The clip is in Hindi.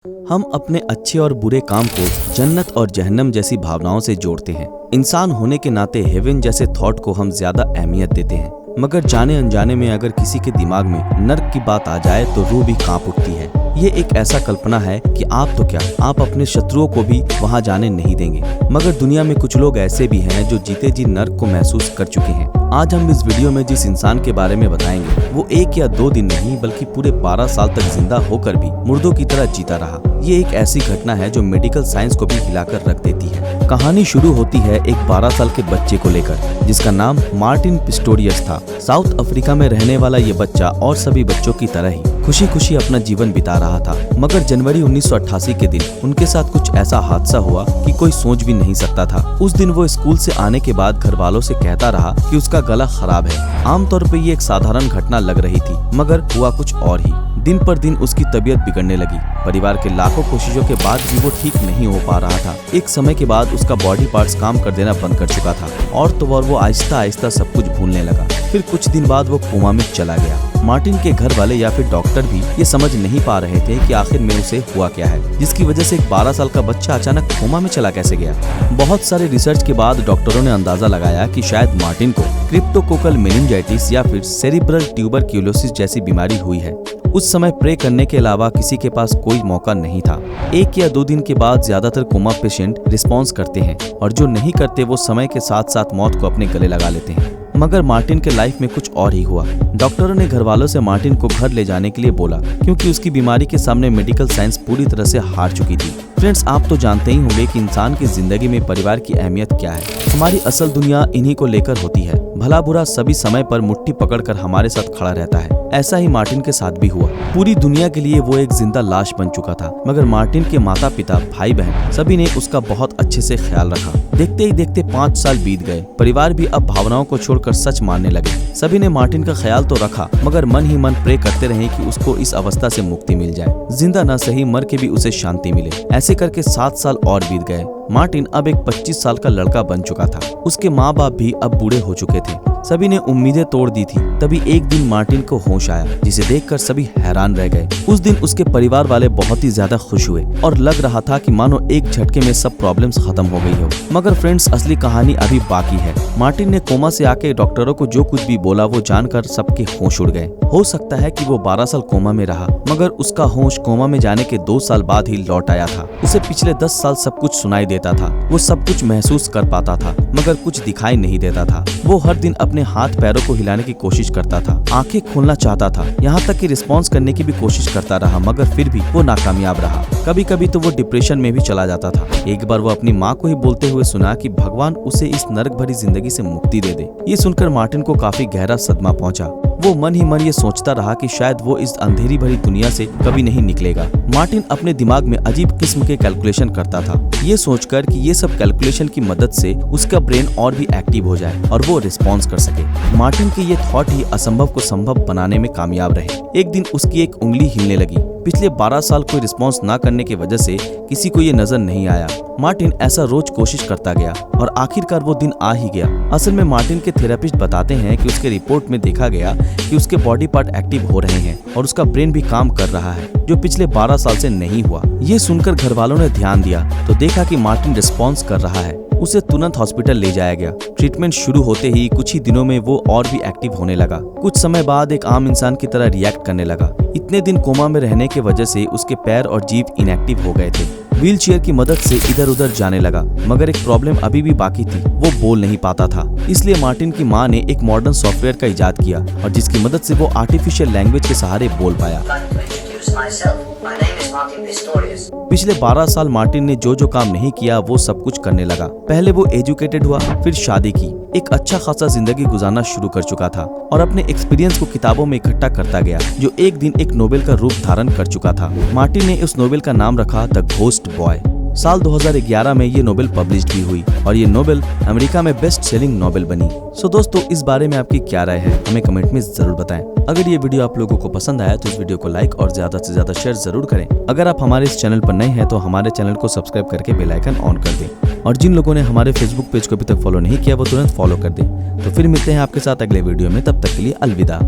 हम अपने अच्छे और बुरे काम को जन्नत और जहन्नम जैसी भावनाओं से जोड़ते हैं। इंसान होने के नाते हेवन जैसे थॉट को हम ज्यादा अहमियत देते हैं, मगर जाने अनजाने में अगर किसी के दिमाग में नर्क की बात आ जाए तो रूह भी कांप उठती है। ये एक ऐसा कल्पना है कि आप तो क्या, आप अपने शत्रुओं को भी वहां जाने नहीं देंगे। मगर दुनिया में कुछ लोग ऐसे भी हैं जो जीते जी नर्क को महसूस कर चुके हैं। आज हम इस वीडियो में जिस इंसान के बारे में बताएंगे वो 1 या 2 दिन नहीं बल्कि पूरे 12 साल तक जिंदा होकर भी मुर्दों की तरह जीता रहा। ये एक ऐसी घटना है जो मेडिकल साइंस को भी हिलाकर रख देती है। कहानी शुरू होती है एक 12 साल के बच्चे को लेकर जिसका नाम मार्टिन पिस्टोरियस था। साउथ अफ्रीका में रहने वाला ये बच्चा और सभी बच्चों की तरह ही खुशी खुशी अपना जीवन बिता रहा था। मगर जनवरी 1988 के दिन उनके साथ कुछ ऐसा हादसा हुआ कि कोई सोच भी नहीं सकता था। उस दिन वो स्कूल से आने के बाद घर वालों से कहता रहा कि उसका गला खराब है। आमतौर पे ये एक साधारण घटना लग रही थी, मगर हुआ कुछ और ही। दिन पर दिन उसकी तबीयत बिगड़ने लगी। परिवार के लाखों कोशिशों के बाद भी वो ठीक नहीं हो पा रहा था। एक समय के बाद उसका बॉडी पार्ट्स काम कर देना बंद कर चुका था और तो और वो आहिस्ता आहिस्ता सब कुछ भूलने लगा। फिर कुछ दिन बाद वो कोमा में चला गया। मार्टिन के घर वाले या फिर डॉक्टर भी ये समझ नहीं पा रहे थे कि आखिर में उसे हुआ क्या है, जिसकी वजह से एक 12 साल का बच्चा अचानक कोमा में चला कैसे गया। बहुत सारे रिसर्च के बाद डॉक्टरों ने अंदाजा लगाया कि शायद मार्टिन को क्रिप्टोकोकल मेनिंजाइटिस या फिर सेरिब्रल ट्यूबरक्यूलोसिस जैसी बीमारी हुई है। उस समय प्रे करने के अलावा किसी के पास कोई मौका नहीं था। 1 या 2 दिन के बाद ज्यादातर कोमा पेशेंट रिस्पॉन्स करते हैं और जो नहीं करते वो समय के साथ साथ मौत को अपने गले लगा लेते हैं। मगर मार्टिन के लाइफ में कुछ और ही हुआ। डॉक्टरों ने घर वालों से मार्टिन को घर ले जाने के लिए बोला क्योंकि उसकी बीमारी के सामने मेडिकल साइंस पूरी तरह से हार चुकी थी। फ्रेंड्स, आप तो जानते ही होंगे कि इंसान की जिंदगी में परिवार की अहमियत क्या है। हमारी असल दुनिया इन्हीं को लेकर होती है। भला बुरा सभी समय पर मुट्ठी पकड़कर हमारे साथ खड़ा रहता है। ऐसा ही मार्टिन के साथ भी हुआ। पूरी दुनिया के लिए वो एक जिंदा लाश बन चुका था, मगर मार्टिन के माता पिता, भाई बहन सभी ने उसका बहुत अच्छे से ख्याल रखा। देखते ही देखते 5 साल बीत गए। परिवार भी अब भावनाओं को छोड़कर सच मानने लगे। सभी ने मार्टिन का ख्याल तो रखा, मगर मन ही मन प्रे करते रहे कि उसको इस अवस्था से मुक्ति मिल जाए। जिंदा न सही, मर के भी उसे शांति मिले। ऐसे करके 7 साल और बीत गए। मार्टिन अब एक 25 साल का लड़का बन चुका था। उसके माँ बाप भी अब बूढ़े हो चुके थे। सभी ने उम्मीदें तोड़ दी थी। तभी एक दिन मार्टिन को होश आया, जिसे देखकर सभी हैरान रह गए। उस दिन उसके परिवार वाले बहुत ही ज्यादा खुश हुए और लग रहा था कि मानो एक झटके में सब प्रॉब्लम्स खत्म हो गई हो। मगर फ्रेंड्स, असली कहानी अभी बाकी है। मार्टिन ने कोमा से आके डॉक्टरों को जो कुछ भी बोला वो जानकर सबके होश उड़ गए। हो सकता है कि वो 12 साल कोमा में रहा, मगर उसका होश कोमा में जाने के 2 साल बाद ही लौट आया था। उसे पिछले 10 साल सब कुछ सुनाई देता था। वो सब कुछ महसूस कर पाता था, मगर कुछ दिखाई नहीं देता था। वो हर दिन अपने हाथ पैरों को हिलाने की कोशिश करता था, आंखें खोलना चाहता था, यहाँ तक कि रिस्पॉन्स करने की भी कोशिश करता रहा, मगर फिर भी वो नाकामयाब रहा। कभी कभी तो वो डिप्रेशन में भी चला जाता था। एक बार वो अपनी माँ को ही बोलते हुए सुना कि भगवान उसे इस नरक भरी जिंदगी से मुक्ति दे दे। ये सुनकर मार्टिन को काफी गहरा सदमा पहुंचा। वो मन ही मन ये सोचता रहा कि शायद वो इस अंधेरी भरी दुनिया से कभी नहीं निकलेगा। मार्टिन अपने दिमाग में अजीब किस्म के कैलकुलेशन करता था, ये सोचकर कि ये सब कैलकुलेशन की मदद से उसका ब्रेन और भी एक्टिव हो जाए और वो रिस्पॉन्स कर सके। मार्टिन के ये थॉट ही असंभव को संभव बनाने में कामयाब रहे। एक दिन उसकी एक उंगली हिलने लगी। पिछले 12 साल कोई रिस्पॉन्स ना करने की वजह से किसी को ये नजर नहीं आया। मार्टिन ऐसा रोज कोशिश करता गया और आखिरकार वो दिन आ ही गया। असल में मार्टिन के थेरेपिस्ट बताते हैं कि उसके रिपोर्ट में देखा गया कि उसके बॉडी पार्ट एक्टिव हो रहे हैं और उसका ब्रेन भी काम कर रहा है, जो पिछले 12 साल से नहीं हुआ। ये सुनकर घर वालों ने ध्यान दिया तो देखा कि मार्टिन रिस्पॉन्स कर रहा है। उसे तुरंत हॉस्पिटल ले जाया गया। ट्रीटमेंट शुरू होते ही कुछ ही दिनों में वो और भी एक्टिव होने लगा। कुछ समय बाद एक आम इंसान की तरह रिएक्ट करने लगा। इतने दिन कोमा में रहने की वजह से उसके पैर और जीभ इनएक्टिव हो गए थे। व्हील चेयर की मदद से इधर उधर जाने लगा, मगर एक प्रॉब्लम अभी भी बाकी थी, वो बोल नहीं पाता था। इसलिए मार्टिन की माँ ने एक मॉडर्न सॉफ्टवेयर का इजाद किया और जिसकी मदद से वो आर्टिफिशियल लैंग्वेज के सहारे बोल पाया। पिछले 12 साल मार्टिन ने जो काम नहीं किया वो सब कुछ करने लगा। पहले वो एजुकेटेड हुआ, फिर शादी की, एक अच्छा खासा जिंदगी गुजारना शुरू कर चुका था और अपने एक्सपीरियंस को किताबों में इकट्ठा करता गया, जो एक दिन एक नोबेल का रूप धारण कर चुका था। मार्टिन ने उस नोबेल का नाम रखा द घोस्ट बॉय। साल 2011 में ये नोबेल पब्लिश्ड भी हुई और ये नोबेल अमेरिका में बेस्ट सेलिंग नोबेल बनी। सो दोस्तों, इस बारे में आपकी क्या राय है हमें कमेंट में जरूर बताएं। अगर ये वीडियो आप लोगों को पसंद आया तो इस वीडियो को लाइक और ज्यादा से ज्यादा शेयर जरूर करें। अगर आप हमारे इस चैनल पर नए हैं तो हमारे चैनल को सब्सक्राइब करके बेल आइकन ऑन कर दें और जिन लोगों ने हमारे फेसबुक पेज को अभी तक फॉलो नहीं किया वो तुरंत फॉलो कर दें। तो फिर मिलते हैं आपके साथ अगले वीडियो में, तब तक के लिए अलविदा।